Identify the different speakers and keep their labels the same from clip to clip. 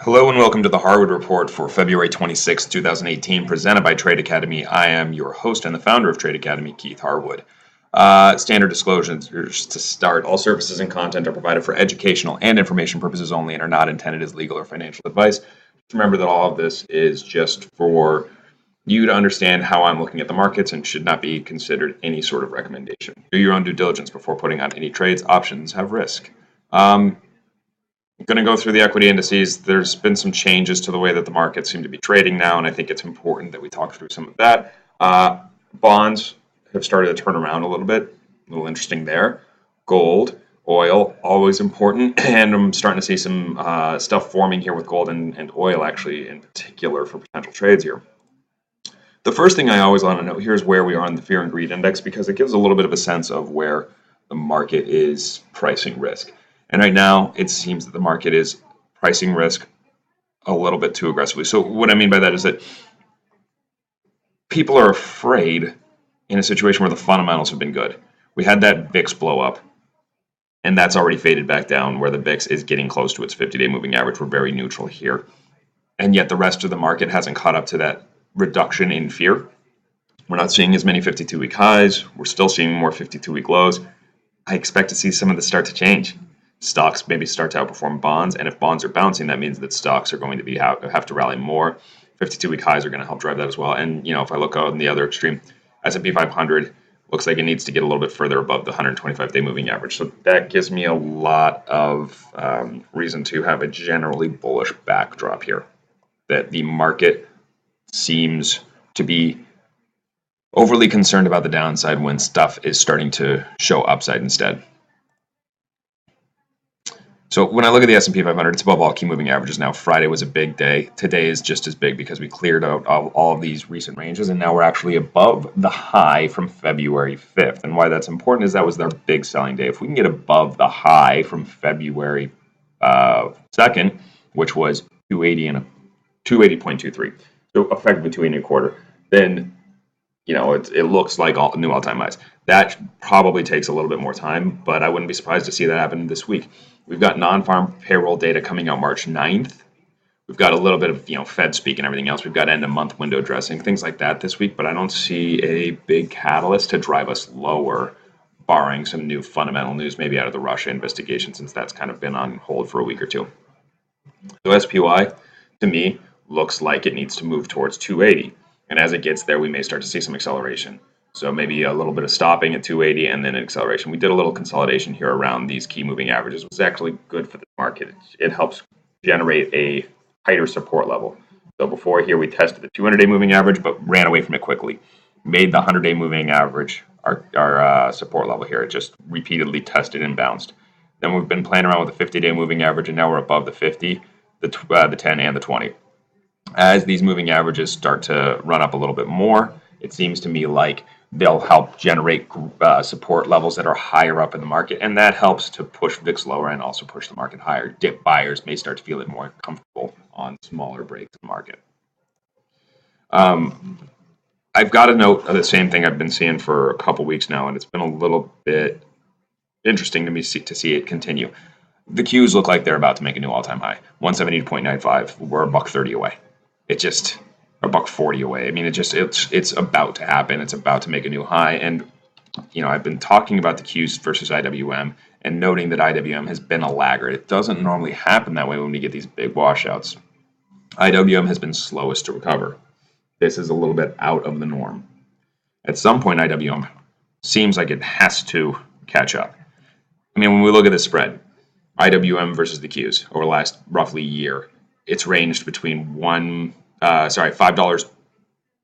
Speaker 1: Hello and welcome to the Harwood Report for February 26, 2018, presented by Trade Academy. I am your host and the founder of Trade Academy, Keith Harwood. Standard disclosures to start. All services and content are provided for educational and information purposes only and are not intended as legal or financial advice. Just remember that all of this is just for you to understand how I'm looking at the markets and should not be considered any sort of recommendation. Do your own due diligence before putting on any trades. Options have risk. I'm going to go through the equity indices. There's been some changes to the way that the markets seem to be trading now, and I think it's important that we talk through some of that. Bonds have started to turn around a little bit. A little interesting there. Gold, oil, always important, and I'm starting to see some stuff forming here with gold and oil, actually, in particular for potential trades here. The first thing I always want to know here is where we are in the fear and greed index, because it gives a little bit of a sense of where the market is pricing risk. And right now, it seems that the market is pricing risk a little bit too aggressively. So what I mean by that is that people are afraid in a situation where the fundamentals have been good. We had that VIX blow up, and that's already faded back down where the VIX is getting close to its 50-day moving average. We're very neutral here. And yet the rest of the market hasn't caught up to that reduction in fear. We're not seeing as many 52-week highs. We're still seeing more 52-week lows. I expect to see some of this start to change. Stocks maybe start to outperform bonds, and if bonds are bouncing, that means that stocks are going to have to rally more. 52-week highs are going to help drive that as well. And if I look out on the other extreme, S&P 500 looks like it needs to get a little bit further above the 125-day moving average. So that gives me a lot of reason to have a generally bullish backdrop here. That the market seems to be overly concerned about the downside when stuff is starting to show upside instead. So when I look at the S&P 500, it's above all key moving averages now. Friday was a big day. Today is just as big because we cleared out all of these recent ranges, and now we're actually above the high from February 5th. And why that's important is that was their big selling day. If we can get above the high from February 2nd, which was 280.23, so effectively 280.25, then it looks like new all-time highs. That probably takes a little bit more time, but I wouldn't be surprised to see that happen this week. We've got non-farm payroll data coming out March 9th. We've got a little bit of Fed speak and everything else. We've got end-of-month window dressing, things like that this week, but I don't see a big catalyst to drive us lower, barring some new fundamental news, maybe out of the Russia investigation, since that's kind of been on hold for a week or two. So SPY, to me, looks like it needs to move towards 280. And as it gets there, we may start to see some acceleration. So maybe a little bit of stopping at 280 and then an acceleration. We did a little consolidation here around these key moving averages, which is actually good for the market. It helps generate a higher support level. So before here, we tested the 200-day moving average, but ran away from it quickly. Made the 100-day moving average our support level here. It just repeatedly tested and bounced. Then we've been playing around with the 50-day moving average, and now we're above the 50, the 10, and the 20. As these moving averages start to run up a little bit more, it seems to me like they'll help generate support levels that are higher up in the market, and that helps to push VIX lower and also push the market higher. Dip buyers may start to feel it more comfortable on smaller breaks in the market. I've got to note the same thing I've been seeing for a couple weeks now, and it's been a little bit interesting to me to see it continue. The Qs look like they're about to make a new all-time high, 172.95. We're a $1.30 away. It just a $1.40 away. I mean, it's about to happen. It's about to make a new high. And I've been talking about the Qs versus IWM and noting that IWM has been a laggard. It doesn't normally happen that way when we get these big washouts. IWM has been slowest to recover. This is a little bit out of the norm. At some point, IWM seems like it has to catch up. I mean, when we look at the spread, IWM versus the Qs over the last roughly year, it's ranged between $5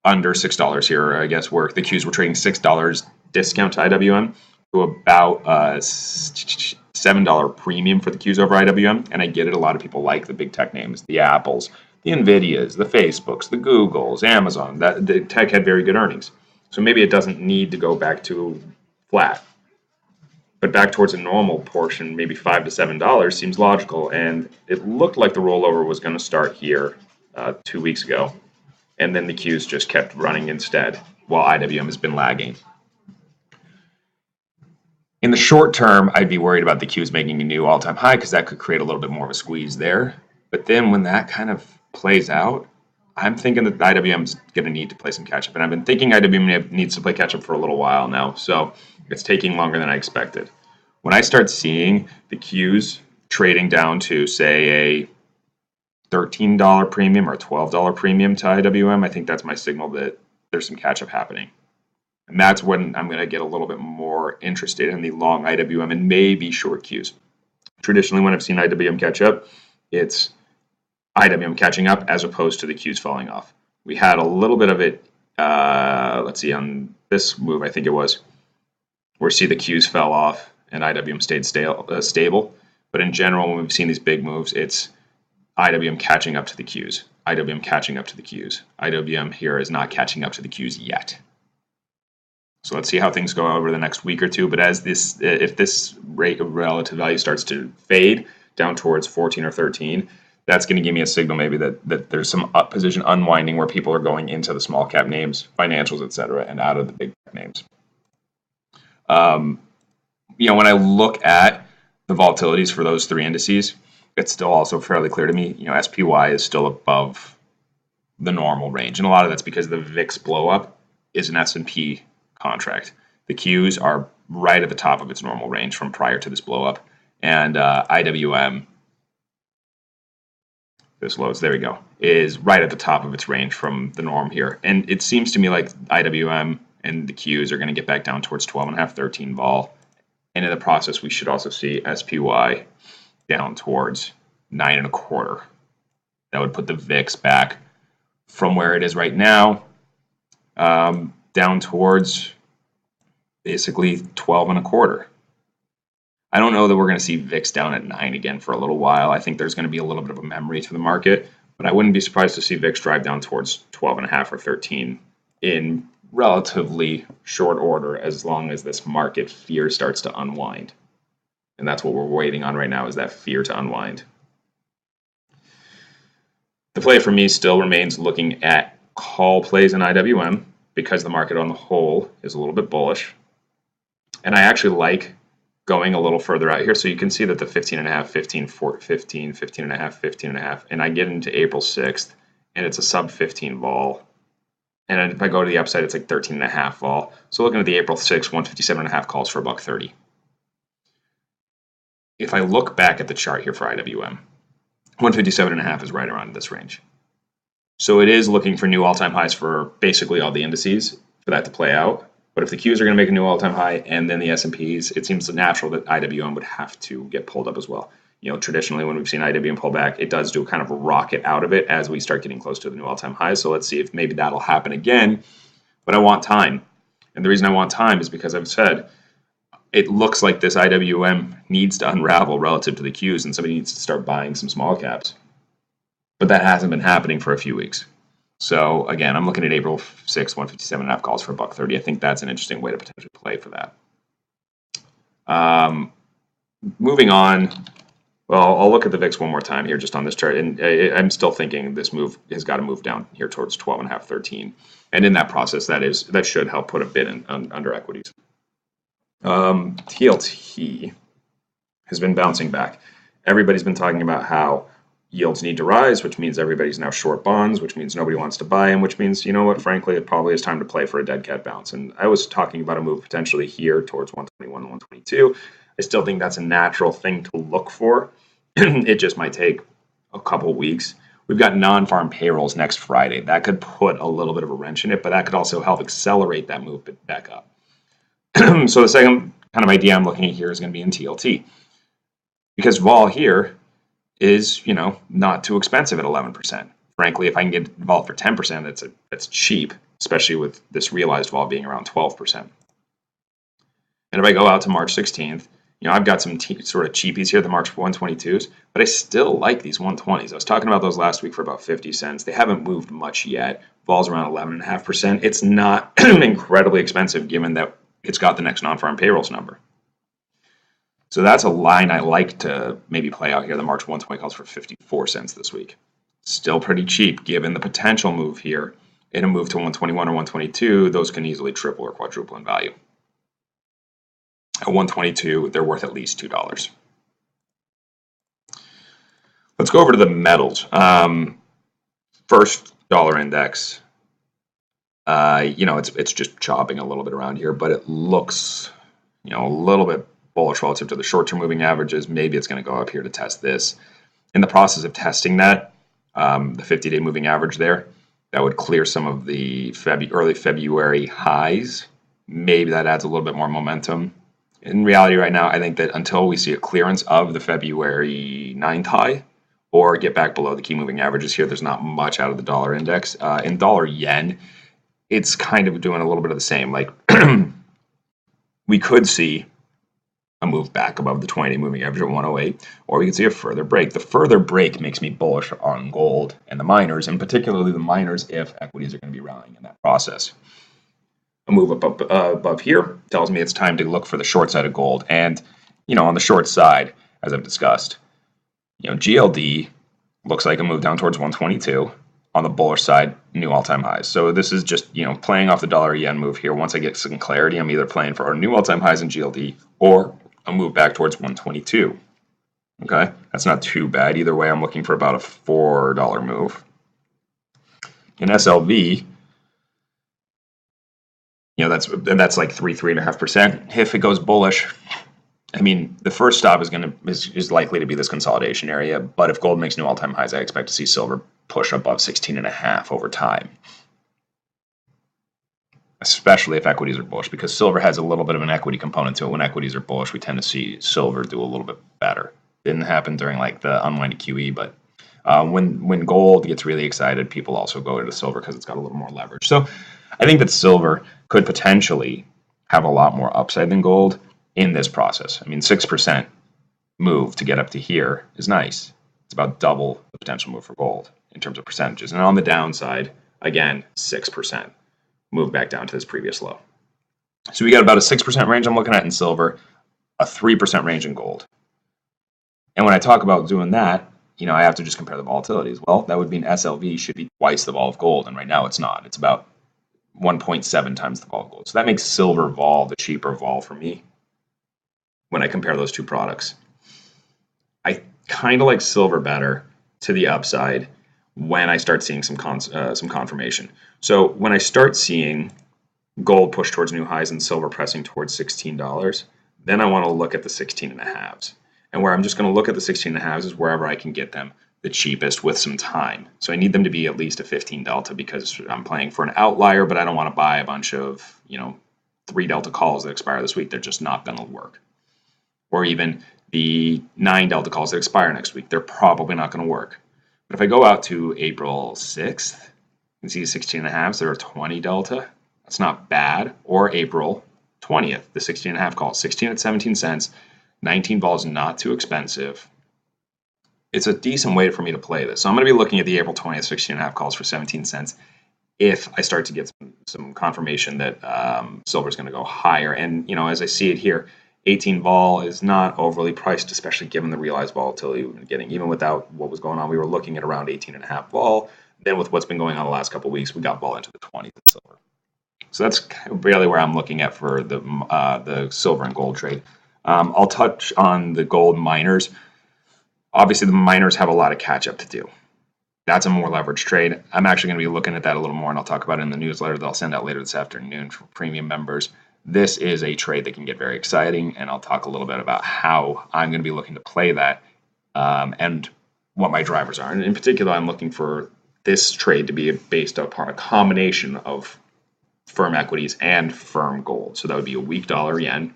Speaker 1: under $6 here, I guess, where the Qs were trading $6 discount to IWM to about $7 premium for the Qs over IWM. And I get it, a lot of people like the big tech names, the Apples, the Nvidias, the Facebooks, the Googles, Amazon. The tech had very good earnings. So maybe it doesn't need to go back to flat. But back towards a normal portion, maybe $5 to $7 seems logical. And it looked like the rollover was going to start here 2 weeks ago. And then the Qs just kept running instead, while IWM has been lagging. In the short term, I'd be worried about the Qs making a new all-time high because that could create a little bit more of a squeeze there. But then when that kind of plays out, I'm thinking that IWM's going to need to play some catch up. And I've been thinking IWM needs to play catch up for a little while now. So it's taking longer than I expected. When I start seeing the Qs trading down to, say, a $13 premium or $12 premium to IWM, I think that's my signal that there's some catch up happening. And that's when I'm going to get a little bit more interested in the long IWM and maybe short Qs. Traditionally, when I've seen IWM catch up, it's IWM catching up as opposed to the Qs falling off. We had a little bit of it, let's see, on this move, I think it was, where see the Qs fell off and IWM stayed stable. But in general, when we've seen these big moves, it's IWM catching up to the Qs. IWM catching up to the Qs. IWM here is not catching up to the Qs yet. So let's see how things go over the next week or two. But as this, if this rate of relative value starts to fade down towards 14 or 13, that's going to give me a signal maybe that there's some position unwinding where people are going into the small cap names, financials, etc., and out of the big cap names. When I look at the volatilities for those three indices, it's still also fairly clear to me, SPY is still above the normal range. And a lot of that's because the VIX blow up is an S&P contract. The Qs are right at the top of its normal range from prior to this blow up. And IWM, this loads, there we go, is right at the top of its range from the norm here. And it seems to me like IWM and the Qs are going to get back down towards 12.5, 13 vol. And in the process, we should also see SPY down towards 9.25. That would put the VIX back from where it is right now, down towards basically 12.25. I don't know that we're going to see VIX down at 9 again for a little while. I think there's going to be a little bit of a memory to the market, but I wouldn't be surprised to see VIX drive down towards 12.5 or 13 in relatively short order, as long as this market fear starts to unwind. And that's what we're waiting on right now, is that fear to unwind. The play for me still remains looking at call plays in IWM, because the market on the whole is a little bit bullish. And I actually like going a little further out here. So you can see that the 15.5, 15, 15, 15.5, 15.5, and I get into April 6th, and it's a sub 15 vol. And if I go to the upside, it's like 13.5 vol. So looking at the April 6th, 157.5 calls for $1.30. If I look back at the chart here for IWM, 157.5 is right around this range. So it is looking for new all-time highs for basically all the indices for that to play out. But if the Qs are going to make a new all-time high and then the S&Ps, it seems natural that IWM would have to get pulled up as well. Traditionally when we've seen IWM pull back, it does do kind of a rocket out of it as we start getting close to the new all-time highs. So let's see if maybe that'll happen again. But I want time. And the reason I want time is because I've said it looks like this IWM needs to unravel relative to the Qs, and somebody needs to start buying some small caps. But that hasn't been happening for a few weeks. So again, I'm looking at April 6th, 157.5 calls for $1.30. I think that's an interesting way to potentially play for that. Moving on, well, I'll look at the VIX one more time here just on this chart. And I'm still thinking this move has got to move down here towards 12.5, 13. And in that process, that should help put a bid in under equities. TLT has been bouncing back. Everybody's been talking about how yields need to rise, which means everybody's now short bonds, which means nobody wants to buy them, which means, frankly, it probably is time to play for a dead cat bounce. And I was talking about a move potentially here towards 121 and 122. I still think that's a natural thing to look for. It just might take a couple weeks. We've got non-farm payrolls next Friday. That could put a little bit of a wrench in it, but that could also help accelerate that move back up. So the second kind of idea I'm looking at here is going to be in TLT. Because vol here is, not too expensive at 11%. Frankly, if I can get vol for 10%, that's cheap, especially with this realized vol being around 12%. And if I go out to March 16th, I've got some sort of cheapies here, the March 122s, but I still like these 120s. I was talking about those last week for about 50 cents. They haven't moved much yet. Vol's around 11.5%. It's not incredibly expensive given that it's got the next non-farm payrolls number. So that's a line I like to maybe play out here. The March 120 calls for 54 cents this week. Still pretty cheap given the potential move here. In a move to 121 or 122, those can easily triple or quadruple in value. At 122, they're worth at least $2. Let's go over to the metals. First dollar index. It's just chopping a little bit around here, but it looks, a little bit bullish relative to the short-term moving averages. Maybe it's going to go up here to test this. In the process of testing that, the 50-day moving average there, that would clear some of the early February highs. Maybe that adds a little bit more momentum. In reality right now, I think that until we see a clearance of the February 9th high or get back below the key moving averages here, there's not much out of the dollar index. In dollar yen, it's kind of doing a little bit of the same. Like we could see a move back above the 20-day moving average at 108, or we could see a further break. The further break makes me bullish on gold and the miners, and particularly the miners if equities are going to be rallying in that process. A move up above here tells me it's time to look for the short side of gold. And, on the short side, as I've discussed, GLD looks like a move down towards 122. On the bullish side, new all-time highs. So this is just, playing off the dollar yen move here. Once I get some clarity, I'm either playing for our new all-time highs in GLD or a move back towards 122. Okay, that's not too bad. Either way, I'm looking for about a $4 move. In SLV, that's like 3.5%. If it goes bullish, the first stop is likely to be this consolidation area. But if gold makes new all-time highs, I expect to see silver push above 16.5 over time, especially if equities are bullish, because silver has a little bit of an equity component to it. When equities are bullish, we tend to see silver do a little bit better. Didn't happen during like the unwind of QE, but when gold gets really excited, people also go to silver because it's got a little more leverage. So I think that silver could potentially have a lot more upside than gold in this process. 6% move to get up to here is nice. It's about double the potential move for gold in terms of percentages. And on the downside, again, 6% move back down to this previous low. So we got about a 6% range I'm looking at in silver, a 3% range in gold. And when I talk about doing that, I have to just compare the volatilities. Well, that would mean SLV should be twice the vol of gold, and right now it's not. It's about 1.7 times the vol of gold. So that makes silver vol the cheaper vol for me when I compare those two products. I kind of like silver better to the upside when I start seeing some confirmation. So when I start seeing gold push towards new highs and silver pressing towards $16, then I want to look at the 16.5s. And where I'm just going to look at the 16.5s is wherever I can get them the cheapest with some time. So I need them to be at least a 15 delta because I'm playing for an outlier, but I don't want to buy a bunch of, 3 delta calls that expire this week. They're just not going to work. Or even the 9 delta calls that expire next week. They're probably not going to work. But if I go out to April 6th and see 16.5s that are 20 delta, that's not bad. Or April 20th, the 16.5 call, 16 at 17 cents. 19 balls not too expensive. It's a decent way for me to play this. So I'm going to be looking at the April 20th 16.5 calls for 17 cents if I start to get some confirmation that silver is going to go higher. And, as I see it here, 18 vol is not overly priced, especially given the realized volatility we've been getting. Even without what was going on, we were looking at around 18.5 vol. Then with what's been going on the last couple of weeks, we got vol into the 20s in silver. So that's really where I'm looking at for the silver and gold trade. I'll touch on the gold miners. Obviously, the miners have a lot of catch-up to do. That's a more leveraged trade. I'm actually going to be looking at that a little more, and I'll talk about it in the newsletter that I'll send out later this afternoon for premium members. This is a trade that can get very exciting, and I'll talk a little bit about how I'm going to be looking to play that and what my drivers are. And in particular, I'm looking for this trade to be based upon a combination of firm equities and firm gold. So that would be a weak dollar yen,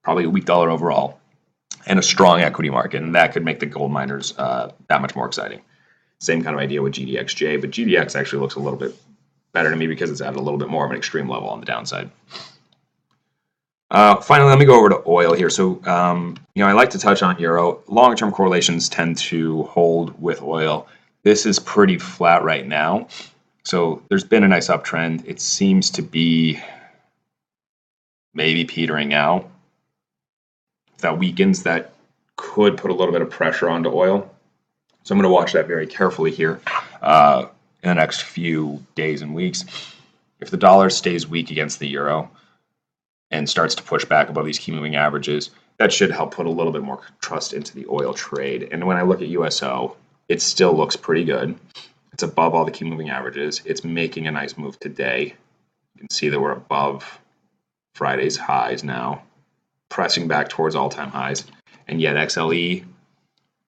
Speaker 1: probably a weak dollar overall, and a strong equity market, and that could make the gold miners that much more exciting. Same kind of idea with GDXJ, but GDX actually looks a little bit better to me because it's at a little bit more of an extreme level on the downside. Finally, let me go over to oil here. So, I like to touch on euro. Long-term correlations tend to hold with oil. This is pretty flat right now. So there's been a nice uptrend. It seems to be maybe petering out. If that weakens, that could put a little bit of pressure onto oil. So I'm going to watch that very carefully here in the next few days and weeks. If the dollar stays weak against the euro and starts to push back above these key moving averages, that should help put a little bit more trust into the oil trade. And when I look at USO, it still looks pretty good. It's above all the key moving averages. It's making a nice move today. You can see that we're above Friday's highs now, pressing back towards all-time highs. And yet XLE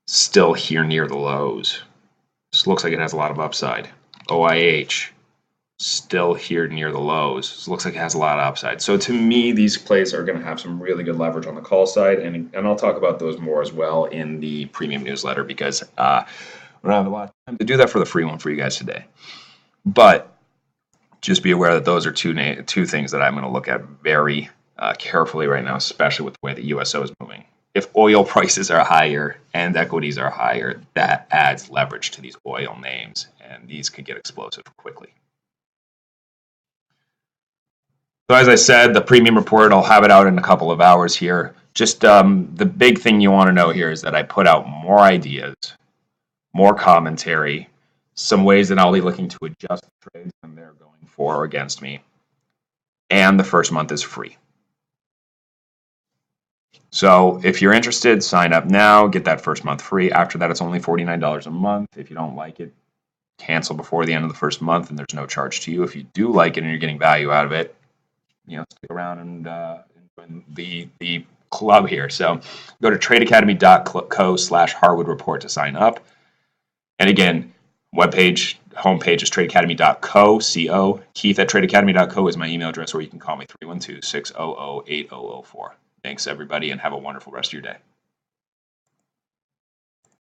Speaker 1: still here near the lows. This looks like it has a lot of upside. OIH still here near the lows. This looks like it has a lot of upside. So to me, these plays are going to have some really good leverage on the call side, and I'll talk about those more as well in the premium newsletter, because we don't have a lot of time to do that for the free one for you guys today. But just be aware that those are two things that I'm going to look at very carefully right now, especially with the way the USO is moving. If oil prices are higher and equities are higher, that adds leverage to these oil names, and these could get explosive quickly. So as I said, the premium report, I'll have it out in a couple of hours here. Just the big thing you want to know here is that I put out more ideas, more commentary, some ways that I'll be looking to adjust the trades when they're going for or against me. And the first month is free. So if you're interested, sign up now, get that first month free. After that, it's only $49 a month. If you don't like it, cancel before the end of the first month, and there's no charge to you. If you do like it and you're getting value out of it, stick around and join the club here. So go to tradeacademy.co/Harwood Report to sign up. And again, homepage is tradeacademy.co, C-O. Keith@tradeacademy.co is my email address, or you can call me 312-600-8004. Thanks, everybody, and have a wonderful rest of your day.